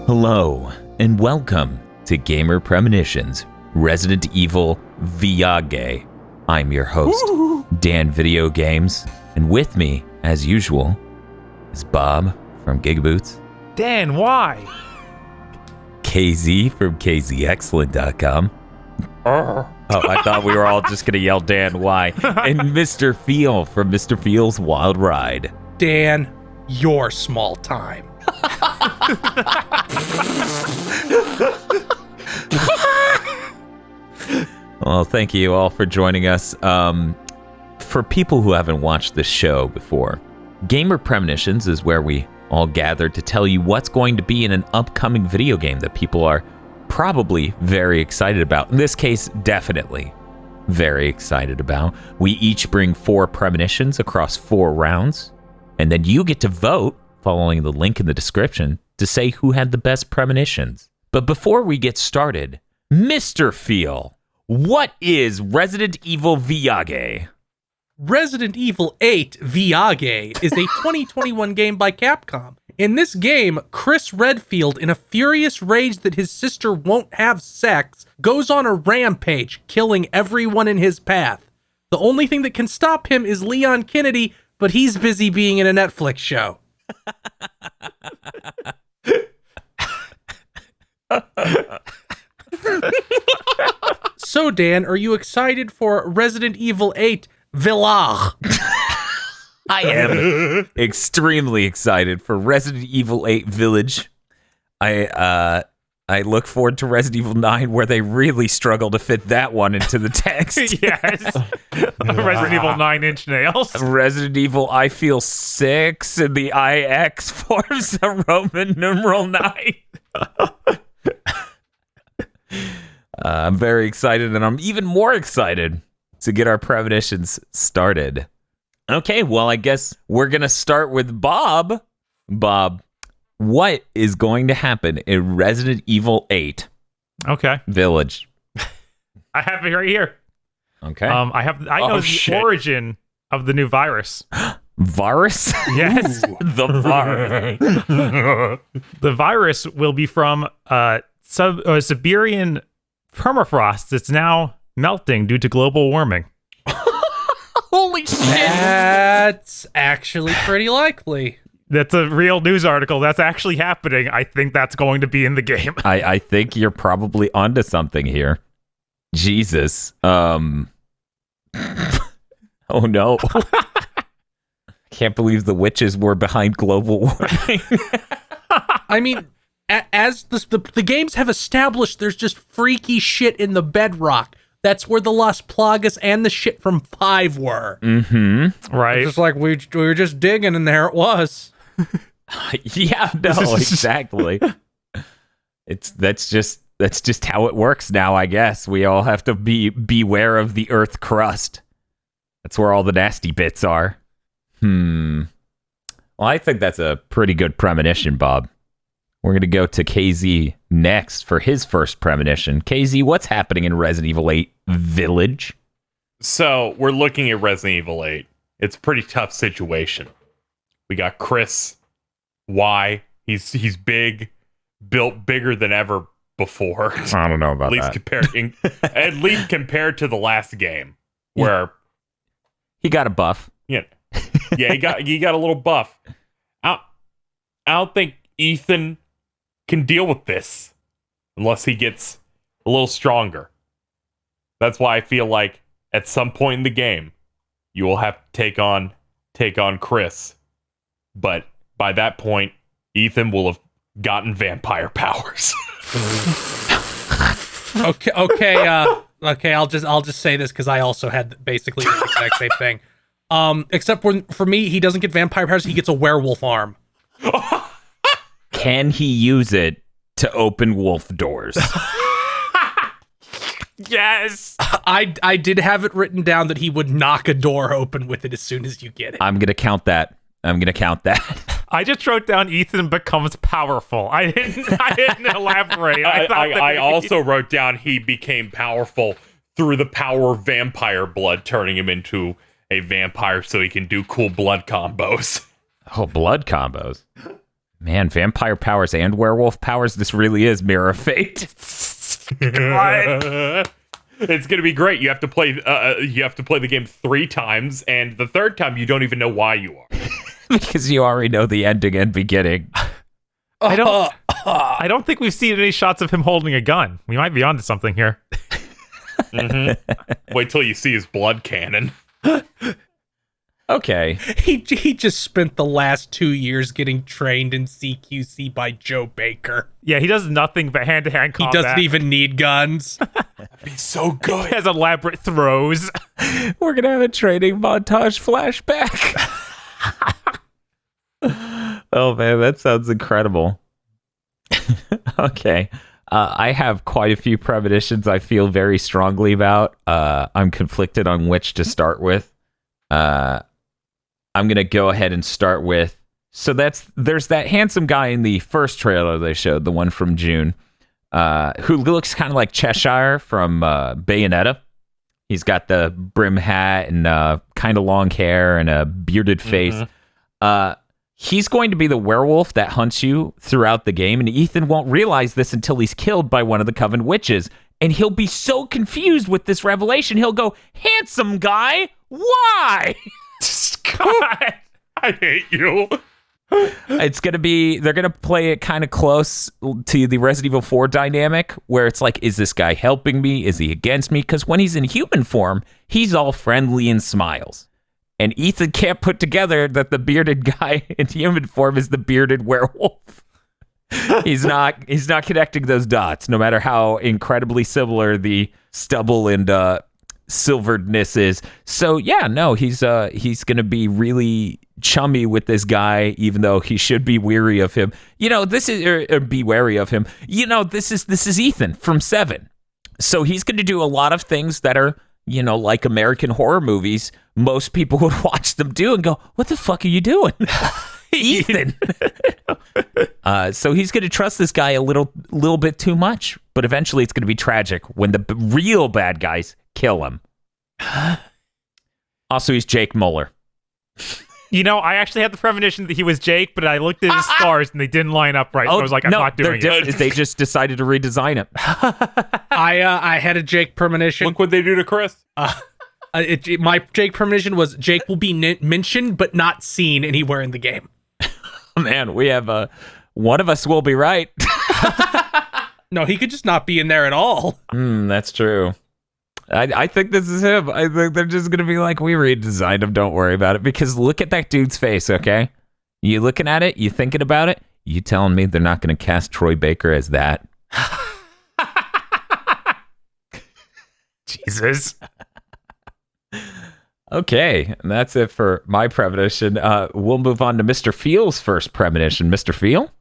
Hello, and welcome to Gamer Premonitions, Resident Evil Viage. I'm your host, Dan Video Games, and with me, as usual, is Bob from GigaBoots. Dan, why? KZ from KZExcellent.com. Oh, I thought we were all just going to yell Dan, why? And Mr. Feel from Mr. Feel's Wild Ride. Dan, you're small time. Well, thank you all for joining us. For people who haven't watched this show before, Gamer Premonitions is where we all gather to tell you what's going to be in an upcoming video game that people are probably very excited about. In this case, definitely very excited about. We each bring 4 premonitions across 4 rounds, and then you get to vote, following the link in the description, to say who had the best premonitions. But before we get started, Mr. Feel, what is Resident Evil Viage? Resident Evil 8 Viage is a 2021 game by Capcom. In this game, Chris Redfield, in a furious rage that his sister won't have sex, goes on a rampage, killing everyone in his path. The only thing that can stop him is Leon Kennedy, but he's busy being in a Netflix show. So, Dan, are you excited for Resident Evil 8 Village? I am extremely excited for Resident Evil 8 Village. I look forward to Resident Evil 9, where they really struggle to fit that one into the text. Yes. Resident Evil 9-inch nails. Resident Evil I Feel 6, and the IX forms a Roman numeral 9. I'm very excited, and I'm even more excited to get our premonitions started. Okay, well, I guess we're going to start with Bob. Bob, what is going to happen in Resident Evil 8 Okay. Village? I have it right here. Okay. I know the origin of the new virus. Virus? Yes. The virus. The virus will be from Siberian permafrost that's now melting due to global warming. Holy shit. That's actually pretty likely. That's a real news article. That's actually happening. I think that's going to be in the game. I think you're probably onto something here. Jesus. Oh no. Can't believe the witches were behind global warming. I mean, as the games have established, there's just freaky shit in the bedrock. That's where the Las Plagas and the shit from 5 were. Mm-hmm. Right. It's just like we were just digging, and there it was. Yeah, no, exactly. That's just how it works now, I guess. We all have to beware of the earth crust. That's where all the nasty bits are. Well, I think that's a pretty good premonition, Bob. We're going to go to KZ next for his first premonition. KZ, what's happening in Resident Evil 8 Village? So, we're looking at Resident Evil 8. It's a pretty tough situation. We got Chris Y. He's big, built bigger than ever before. I don't know about that. At least compared to the last game, where he got a buff. Yeah, he got a little buff. I don't think Ethan can deal with this unless he gets a little stronger. That's why I feel like at some point in the game you will have to take on Chris, but by that point Ethan will have gotten vampire powers. Okay. I'll just say this because I also had basically the exact same thing. Except for me, he doesn't get vampire powers. He gets a werewolf arm. Can he use it to open wolf doors? Yes. I did have it written down that he would knock a door open with it as soon as you get it. I'm going to count that. I just wrote down Ethan becomes powerful. I didn't elaborate. I also wrote down he became powerful through the power of vampire blood, turning him into a vampire so he can do cool blood combos. Oh, blood combos. Man, vampire powers and werewolf powers. This really is Mirror of Fate. God. It's gonna be great. You have to play. You have to play the game 3 times, and the third time you don't even know why you are. Because you already know the ending and beginning. I don't think we've seen any shots of him holding a gun. We might be onto something here. Wait till you see his blood cannon. Okay. He just spent the last 2 years getting trained in CQC by Joe Baker. Yeah, he does nothing but hand-to-hand He combat. doesn't even need guns. That'd be so He good. has elaborate throws. We're going to have a training montage flashback. Oh, man, that sounds incredible. Okay. I have quite a few premonitions I feel very strongly about. I'm conflicted on which to start with. I'm going to go ahead and start with... So there's that handsome guy in the first trailer they showed, the one from June, who looks kind of like Cheshire from Bayonetta. He's got the brim hat and kind of long hair and a bearded face. He's going to be the werewolf that hunts you throughout the game, and Ethan won't realize this until he's killed by one of the Coven witches. And he'll be so confused with this revelation, he'll go, "Handsome guy, why?" God. I hate you. It's going to be, they're going to play it kind of close to the Resident Evil 4 dynamic, where it's like, is this guy helping me? Is he against me? Because when he's in human form, he's all friendly and smiles. And Ethan can't put together that the bearded guy in human form is the bearded werewolf. He's not connecting those dots, no matter how incredibly similar the stubble and silveredness is. So yeah, no, he's gonna be really chummy with this guy, even though he should be weary of him. You know, this is or be wary of him. You know, this is Ethan from 7. So he's gonna do a lot of things that are, you know, like American horror movies. Most people would watch them do and go, "What the fuck are you doing?" Ethan. So he's going to trust this guy a little bit too much, but eventually it's going to be tragic when the real bad guys kill him. Also, he's Jake Muller. You know, I actually had the premonition that he was Jake, but I looked at his scars and they didn't line up right. So I was like, I'm not doing it. They just decided to redesign it. I had a Jake premonition. Look what they do to Chris. My Jake premonition was Jake will be mentioned but not seen anywhere in the game. Man, we have one of us will be right. No, he could just not be in there at all. That's true. I think this is him. I think they're just going to be like, we redesigned him. Don't worry about it. Because look at that dude's face, okay? You looking at it? You thinking about it? You telling me they're not going to cast Troy Baker as that? Jesus. Okay, and that's it for my premonition. We'll move on to Mr. Feel's first premonition. Mr. Feel?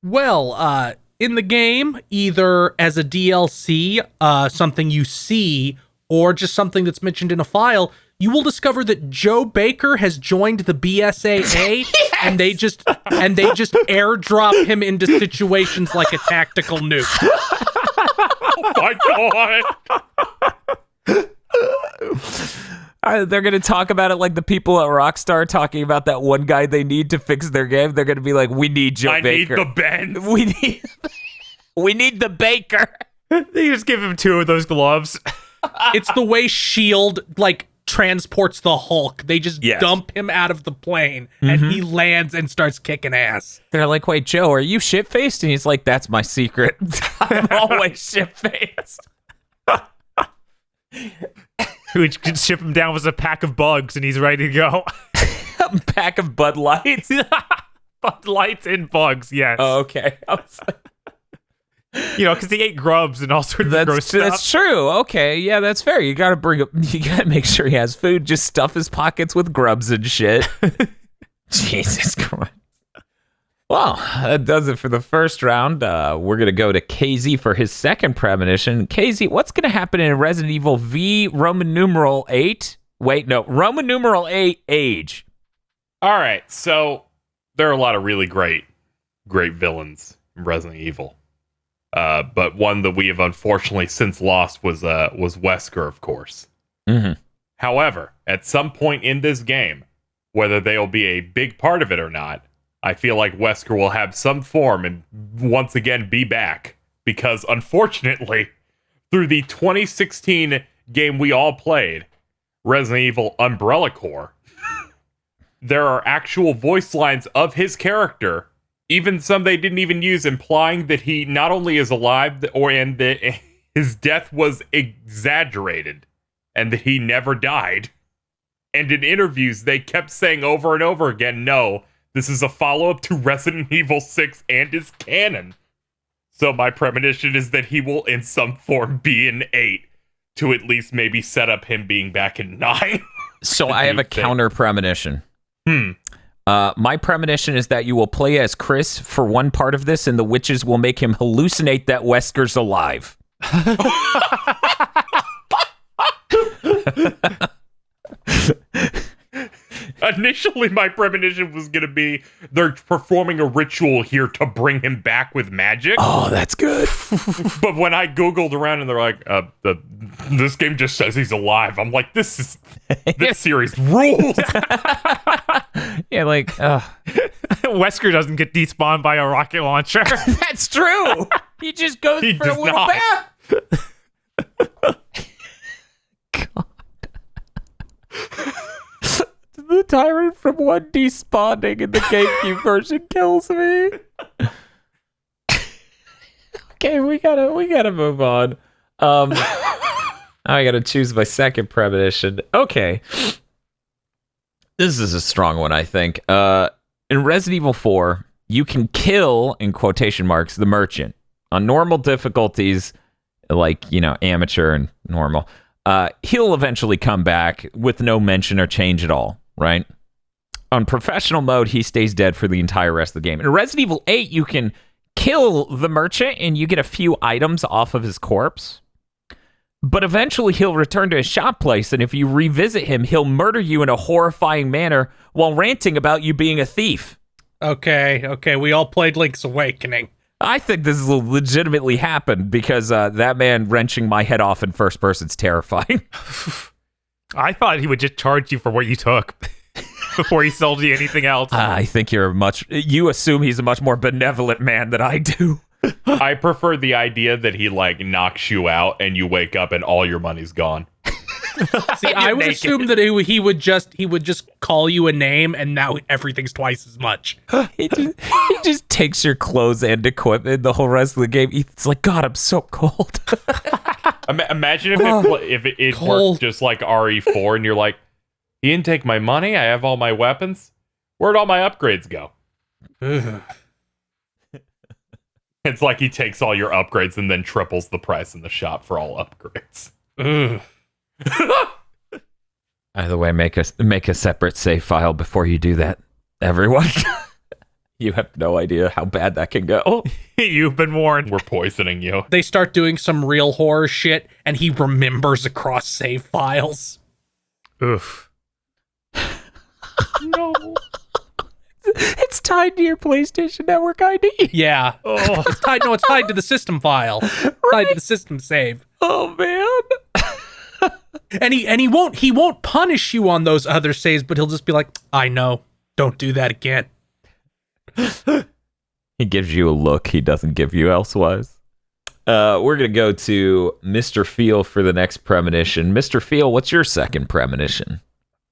Well, in the game, either as a DLC, something you see, or just something that's mentioned in a file, you will discover that Joe Baker has joined the BSAA, yes! and they just airdrop him into situations like a tactical nuke. Oh my god! They're going to talk about it like the people at Rockstar talking about that one guy they need to fix their game. They're going to be like, we need Joe Baker. I need the Ben. We need the Baker. They just give him 2 of those gloves. It's the way S.H.I.E.L.D. transports the Hulk. They just dump him out of the plane, and he lands and starts kicking ass. They're like, wait, Joe, are you shit-faced? And he's like, that's my secret. I'm always shit-faced. We could ship him down with a pack of bugs, and he's ready to go. A pack of Bud Lights? Bud Lights and bugs, yes. Oh, okay. I was like, you know, because he ate grubs and all sorts of gross stuff. That's true. Okay, yeah, that's fair. You gotta make sure he has food. Just stuff his pockets with grubs and shit. Jesus Christ. Well, that does it for the first round. We're gonna go to KZ for his second premonition. KZ, what's gonna happen in Resident Evil V Roman numeral 8? Wait, no, Roman numeral 8 age. All right, so there are a lot of really great villains in Resident Evil. But one that we have unfortunately since lost was Wesker, of course. Mm-hmm. However, at some point in this game, whether they'll be a big part of it or not, I feel like Wesker will have some form and once again be back. Because unfortunately, through the 2016 game we all played, Resident Evil Umbrella Corps, there are actual voice lines of his character, even some they didn't even use, implying that he not only is alive and that his death was exaggerated and that he never died. And in interviews, they kept saying over and over again, no, this is a follow-up to Resident Evil 6 and is canon. So my premonition is that he will in some form be in 8 to at least maybe set up him being back in 9. So I have a counter premonition. My premonition is that you will play as Chris for one part of this, and the witches will make him hallucinate that Wesker's alive. Initially, my premonition was going to be they're performing a ritual here to bring him back with magic. Oh, that's good. But when I Googled around and they're like, this game just says he's alive, I'm like, this series rules. Yeah, like, Wesker doesn't get despawned by a rocket launcher. that's true. He just goes He for a does little not. bath. God. The tyrant from one despawning in the GameCube version kills me. Okay, we gotta move on. I gotta choose my second premonition. Okay. This is a strong one, I think. In Resident Evil 4, you can kill, in quotation marks, the merchant. On normal difficulties, like, amateur and normal, he'll eventually come back with no mention or change at all, right? On professional mode, he stays dead for the entire rest of the game. In Resident Evil 8, you can kill the merchant and you get a few items off of his corpse. But eventually he'll return to his shop place, and if you revisit him, he'll murder you in a horrifying manner while ranting about you being a thief. Okay, we all played Link's Awakening. I think this will legitimately happen because that man wrenching my head off in first person's terrifying. I thought he would just charge you for what you took before he sold you anything else. I think you assume he's a much more benevolent man than I do. I prefer the idea that he knocks you out and you wake up and all your money's gone. See, I would assume that he would just call you a name and now everything's twice as much. He just takes your clothes and equipment the whole rest of the game. It's like, God, I'm so cold. Imagine if it worked just like RE4 and you're like, he didn't take my money, I have all my weapons. Where'd all my upgrades go? It's like he takes all your upgrades and then triples the price in the shop for all upgrades. Either way, make a separate save file before you do that, everyone. You have no idea how bad that can go. You've been warned. We're poisoning you. They start doing some real horror shit, and he remembers across save files. Oof. No. It's tied to your PlayStation Network ID. Yeah. Oh. It's tied to the system file. Tied to the system save. Oh man. And he won't punish you on those other saves, but he'll just be like, I know. Don't do that again. He gives you a look he doesn't give you elsewise. We're going to go to Mr. Feel for the next premonition. Mr. Feel, what's your second premonition?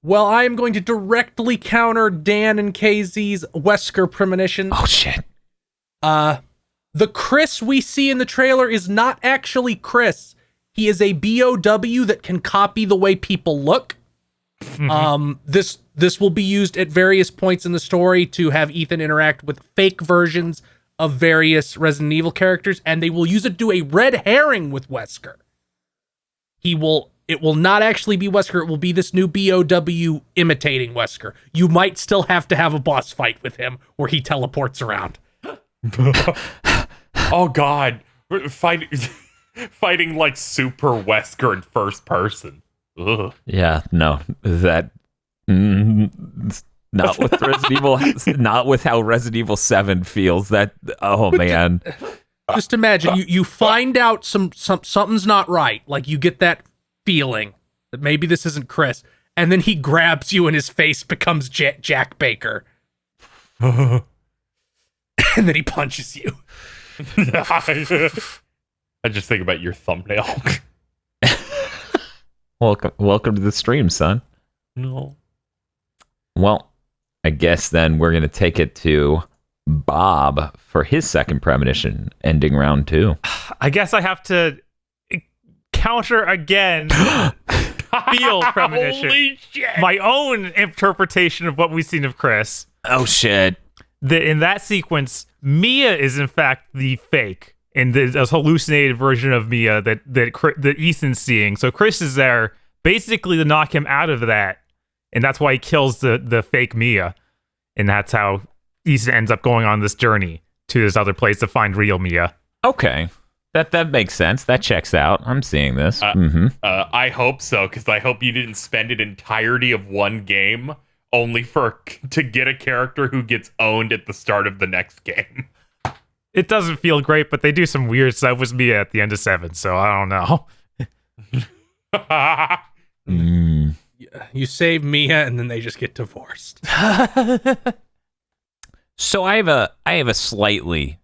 Well, I am going to directly counter Dan and KZ's Wesker premonition. Oh, shit. The Chris we see in the trailer is not actually Chris. He is a BOW that can copy the way people look. This will be used at various points in the story to have Ethan interact with fake versions of various Resident Evil characters, and they will use it to do a red herring with Wesker. It will not actually be Wesker. It will be this new BOW imitating Wesker. You might still have to have a boss fight with him where he teleports around. Oh God, fighting like super Wesker in first person. Ugh. Yeah, no, that not with Resident Evil, not with how Resident Evil 7 feels. That man. Just imagine you find out something's not right. Like you get that feeling that maybe this isn't Chris, and then he grabs you and his face becomes Jack Baker. And then he punches you. I just think about your thumbnail. Welcome to the stream, son. No. Well, I guess then we're going to take it to Bob for his second premonition, ending round 2. I guess I have to counter again. Feel premonition. Holy shit. My own interpretation of what we've seen of Chris. Oh, shit. In that sequence, Mia is in fact the fake, and there's a hallucinated version of Mia that Ethan's seeing. So Chris is there basically to knock him out of that, and that's why he kills the fake Mia, and that's how Ethan ends up going on this journey to this other place to find real Mia. Okay. That makes sense. That checks out. I'm seeing this. I hope so, because I hope you didn't spend an entirety of one game only to get a character who gets owned at the start of the next game. It doesn't feel great, but they do some weird stuff with Mia at the end of 7, so I don't know. You save Mia, and then they just get divorced. So I have a slightly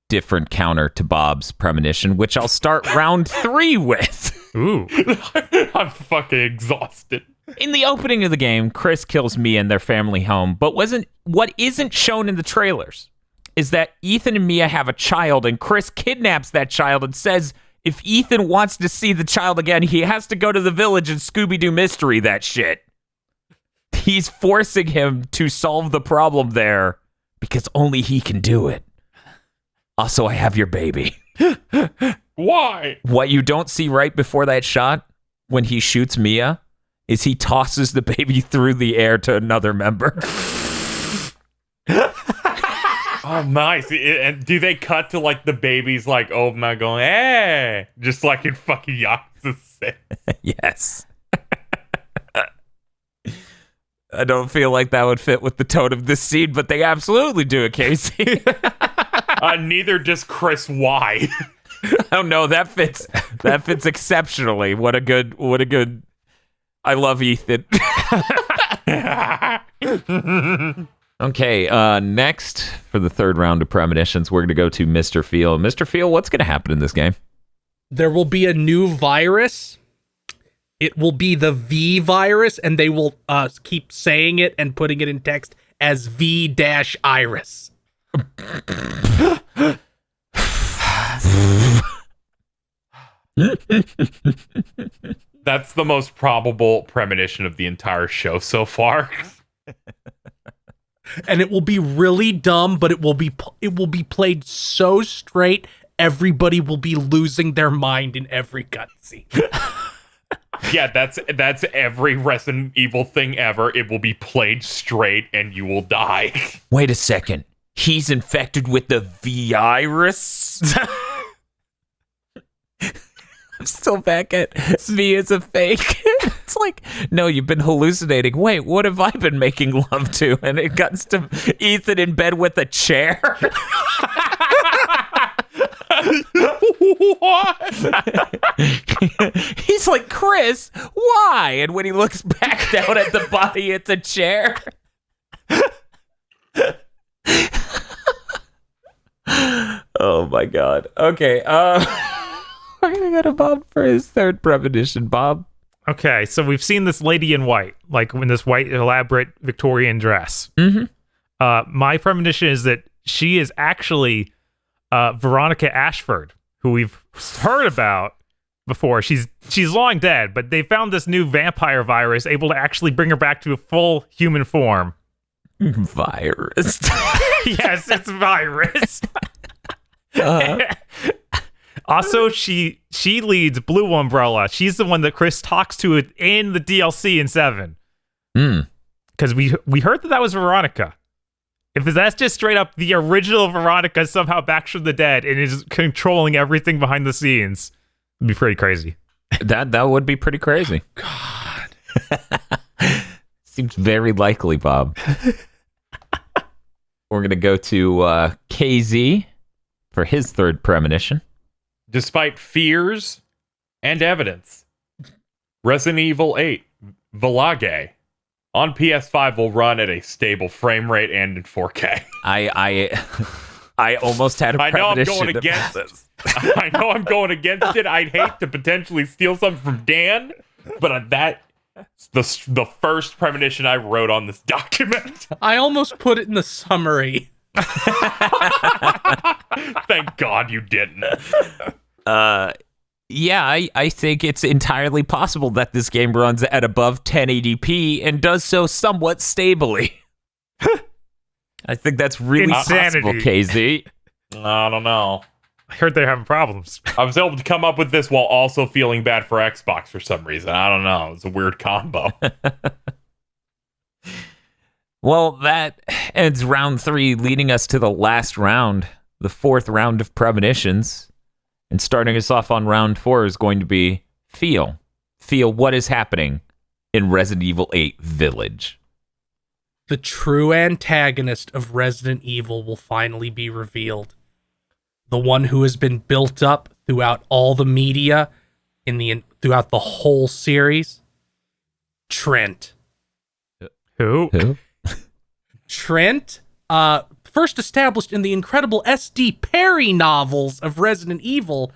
different counter to Bob's premonition, which I'll start round 3 with. Ooh. I'm fucking exhausted. In the opening of the game, Chris kills Mia and their family home, but what isn't shown in the trailers is that Ethan and Mia have a child, and Chris kidnaps that child and says if Ethan wants to see the child again, he has to go to the village and Scooby-Doo mystery that shit. He's forcing him to solve the problem there because only he can do it. Also, I have your baby. Why? What you don't see right before that shot, when he shoots Mia, is he tosses the baby through the air to another member. Oh, nice. And do they cut to, like, the baby's like, oh, my God, hey, just like in fucking Yakuza 6? Yes. I don't feel like that would fit with the tone of this scene, but they absolutely do it, Casey. Neither does Chris Y. Oh no, that fits exceptionally. What a good I love Ethan. Okay, next for the third round of premonitions, we're going to go to Mr. Feel. Mr. Feel, what's going to happen in this game? There will be a new virus. It will be the V virus, and they will keep saying it and putting it in text as V-Iris. That's the most probable premonition of the entire show so far. And it will be really dumb, but it will be played so straight, everybody will be losing their mind in every cutscene. Yeah, that's every Resident Evil thing ever. It will be played straight and you will die. Wait a second. He's infected with the virus? I'm still back at V is a fake. It's like, no, you've been hallucinating. Wait, what have I been making love to? And it cuts to Ethan in bed with a chair. What? He's like, Chris, why? And when he looks back down at the body, it's a chair. Oh my God. Okay. We're gonna go to Bob for his third premonition. Bob. Okay, so we've seen this lady in white, like in this white elaborate Victorian dress. Mm-hmm. My premonition is that she is actually Veronica Ashford, who we've heard about before. She's long dead, but they found this new vampire virus able to actually bring her back to a full human form. Virus. Yes, it's virus. Also, she leads Blue Umbrella. She's the one that Chris talks to in the DLC in 7. Because we heard that was Veronica. If that's just straight up the original Veronica somehow back from the dead and is controlling everything behind the scenes, it'd be pretty crazy. That would be pretty crazy. God. Seems very likely, Bob. We're going to go to KZ for his third premonition. Despite fears and evidence, Resident Evil 8 Village on PS5 will run at a stable frame rate and in 4K. I almost had a I know I'm premonition going about against this. I know I'm going against it. I'd hate to potentially steal something from Dan, but that's the first premonition I wrote on this document. I almost put it in the summary. Thank God you didn't. Yeah, I think it's entirely possible that this game runs at above 1080p and does so somewhat stably. I think that's really Insanity. possible, KZ. I don't know. I heard they're having problems. I was able to come up with this while also feeling bad for Xbox for some reason. I don't know. It's a weird combo. Well, that ends round 3, leading us to the last round, the 4th round of premonitions. And starting us off on round 4 is going to be Feel. Feel what is happening in Resident Evil 8 Village. The true antagonist of Resident Evil will finally be revealed. The one who has been built up throughout all the media, throughout the whole series. Trent. Who? Trent, first established in the incredible S.D. Perry novels of Resident Evil,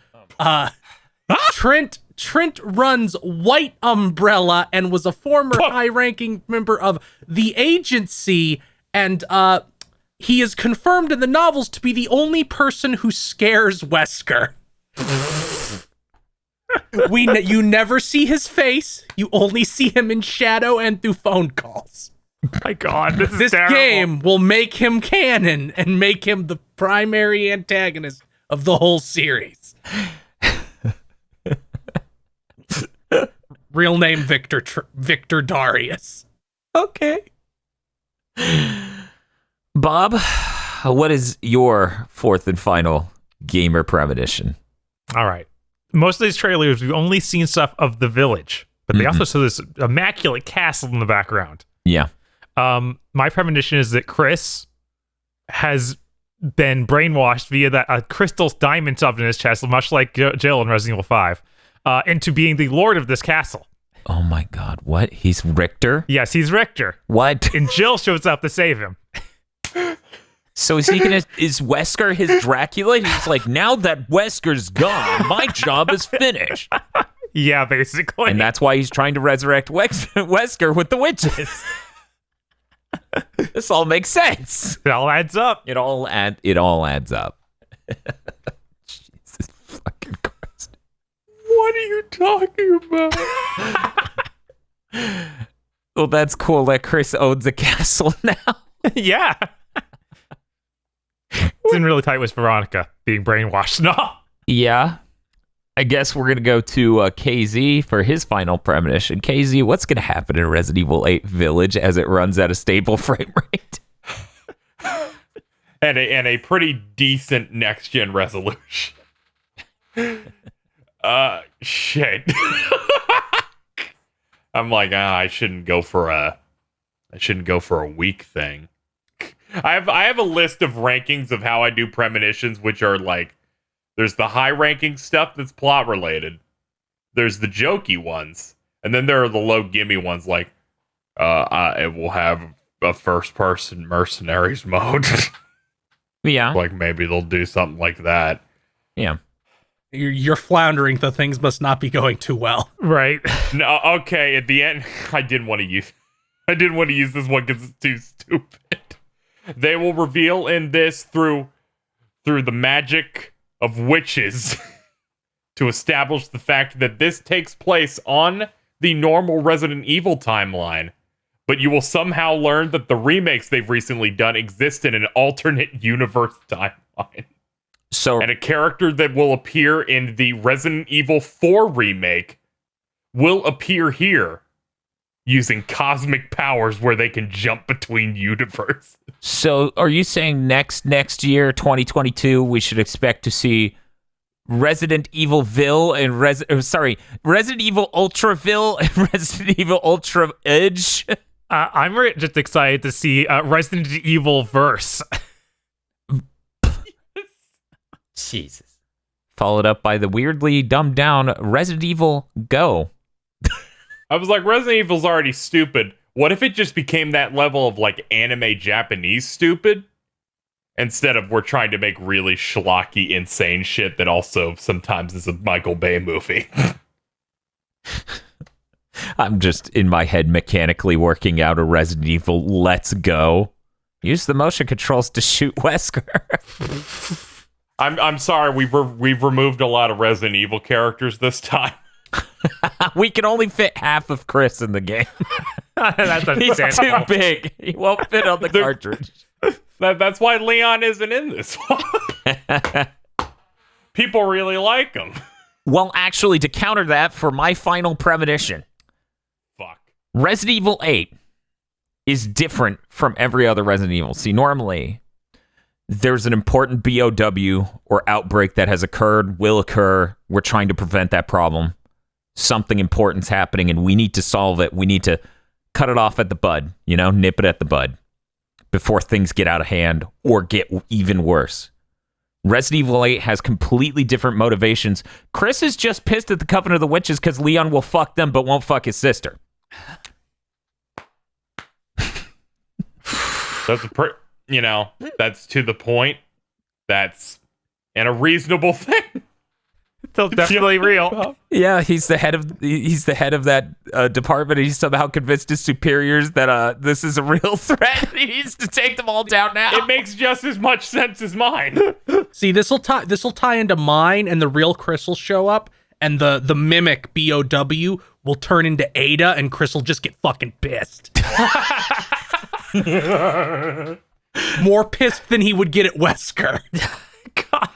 Trent runs White Umbrella and was a former high-ranking member of the Agency, and he is confirmed in the novels to be the only person who scares Wesker. You never see his face. You only see him in shadow and through phone calls. My God, this is This terrible. game will make him canon and make him the primary antagonist of the whole series. Real name Victor Darius. Okay. Bob, what is your 4th and final gamer premonition? All right. Most of these trailers, we've only seen stuff of the village, but they also show this immaculate castle in the background. Yeah. My premonition is that Chris has been brainwashed via that crystal diamond stuff in his chest, much like Jill in Resident Evil 5, into being the lord of this castle. Oh my God, what? He's Richter? Yes, he's Richter. What? And Jill shows up to save him. So is Wesker his Dracula? He's like, now that Wesker's gone, my job is finished. Yeah, basically. And that's why he's trying to resurrect Wesker with the witches. This all makes sense. It all adds up. It all adds up. Jesus fucking Christ. What are you talking about? Well, that's cool that Chris owns a castle now. Yeah. It's in really tight with Veronica being brainwashed. No. Yeah. I guess we're going to go to KZ for his final premonition. KZ, what's going to happen in Resident Evil 8 Village as it runs at a stable frame rate? and a pretty decent next-gen resolution. Shit. I'm like, I shouldn't go for a weak thing. I have a list of rankings of how I do premonitions, which are like, there's the high ranking stuff that's plot related. There's the jokey ones, and then there are the low gimme ones like, it will have a first person mercenaries mode. Yeah. Like maybe they'll do something like that. Yeah. You're floundering. The things must not be going too well. Right. No, okay. At the end, I didn't want to use this one because it's too stupid. They will reveal in this through the magic of witches to establish the fact that this takes place on the normal Resident Evil timeline, but you will somehow learn that the remakes they've recently done exist in an alternate universe timeline. So, And a character that will appear in the Resident Evil 4 remake will appear here using cosmic powers where they can jump between universes. So are you saying next year, 2022, we should expect to see Resident Evilville and Resident Evil Ultraville and Resident Evil Ultra Edge? I'm just excited to see Resident Evil verse. Jesus. Followed up by the weirdly dumbed down Resident Evil Go. I was like, Resident Evil's already stupid. What if it just became that level of like anime Japanese stupid? Instead of we're trying to make really schlocky, insane shit that also sometimes is a Michael Bay movie. I'm just in my head mechanically working out a Resident Evil Let's Go. Use the motion controls to shoot Wesker. I'm sorry, we've removed a lot of Resident Evil characters this time. We can only fit half of Chris in the game. He's too big. He won't fit on the cartridge. That's why Leon isn't in this one. People really like him. Well, actually, to counter that, for my final premonition, Fuck. Resident Evil 8 is different from every other Resident Evil. See, normally, there's an important BOW or outbreak that has occurred, will occur. We're trying to prevent that problem. Something important's happening, and we need to solve it. We need to cut it off at the bud, nip it at the bud before things get out of hand or get even worse. Resident Evil 8 has completely different motivations. Chris is just pissed at the Coven of the Witches because Leon will fuck them but won't fuck his sister. That's that's to the point. That's a reasonable thing. It's definitely real. Yeah, he's the head of that department. And he's somehow convinced his superiors that this is a real threat. He needs to take them all down now. It makes just as much sense as mine. See, this will tie into mine, and the real Chris will show up, and the mimic BOW will turn into Ada, and Chris will just get fucking pissed. More pissed than he would get at Wesker. God.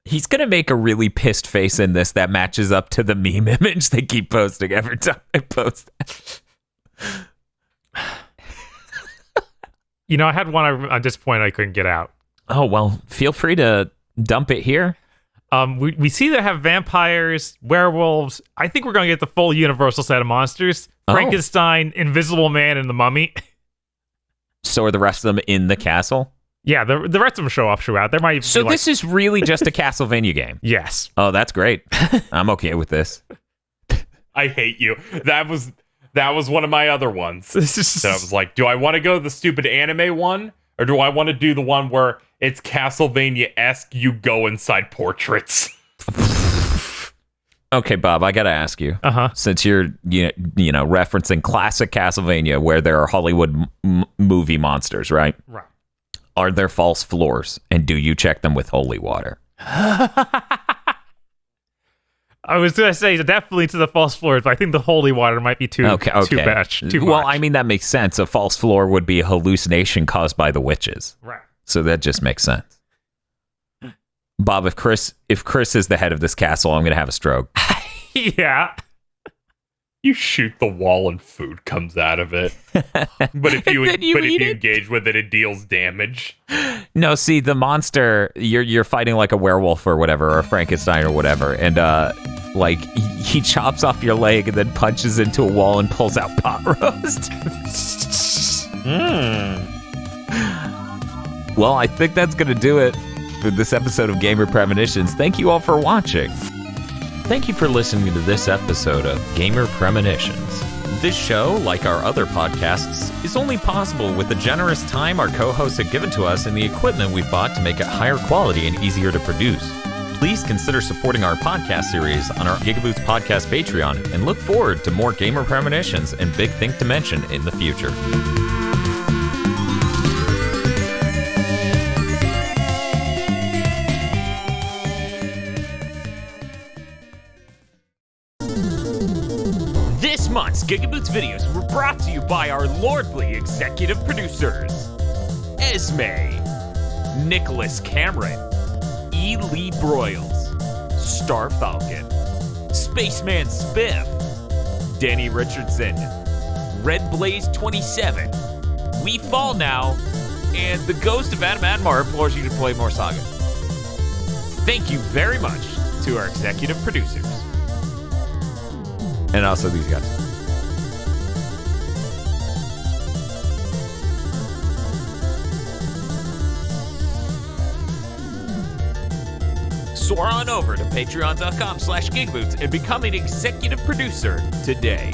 He's going to make a really pissed face in this that matches up to the meme image they keep posting every time I post that. I had one at this point I couldn't get out. Oh, well, feel free to dump it here. We see they have vampires, werewolves. I think we're going to get the full universal set of monsters. Frankenstein, Invisible Man, and the Mummy. So are the rest of them in the castle? Yeah, the rest of them show up throughout. There might. So this is really just a Castlevania game. Yes. Oh, that's great. I'm okay with this. I hate you. That was one of my other ones. So I was like, do I want to go the stupid anime one, or do I want to do the one where it's Castlevania-esque? You go inside portraits. Okay, Bob, I gotta ask you. Since you're referencing classic Castlevania, where there are Hollywood movie monsters, right? Right. Are there false floors, and do you check them with holy water? I was going to say definitely to the false floors, but I think the holy water might be too much. Well, I mean, that makes sense. A false floor would be a hallucination caused by the witches. Right. So that just makes sense. Bob, if Chris is the head of this castle, I'm going to have a stroke. Yeah. You shoot the wall and food comes out of it. But if you engage with it, it deals damage. No, see, the monster, you're fighting like a werewolf or whatever, or a Frankenstein or whatever, and he chops off your leg and then punches into a wall and pulls out pot roast. Well, I think that's going to do it for this episode of Gamer Premonitions. Thank you all for watching. Thank you for listening to this episode of Gamer Premonitions. This show, like our other podcasts, is only possible with the generous time our co-hosts have given to us and the equipment we've bought to make it higher quality and easier to produce. Please consider supporting our podcast series on our GigaBoots podcast Patreon and look forward to more Gamer Premonitions and Big Think Dimension in the future. This month's GigaBoots videos were brought to you by our lordly executive producers, Esme, Nicholas Cameron, E. Lee Broyles, Star Falcon, Spaceman Spiff, Danny Richardson, Red Blaze 27, We Fall Now, and the Ghost of Adam Admar implores you to play more Saga. Thank you very much to our executive producers. And also these guys. Soar on over to patreon.com/GigaBoots and become an executive producer today.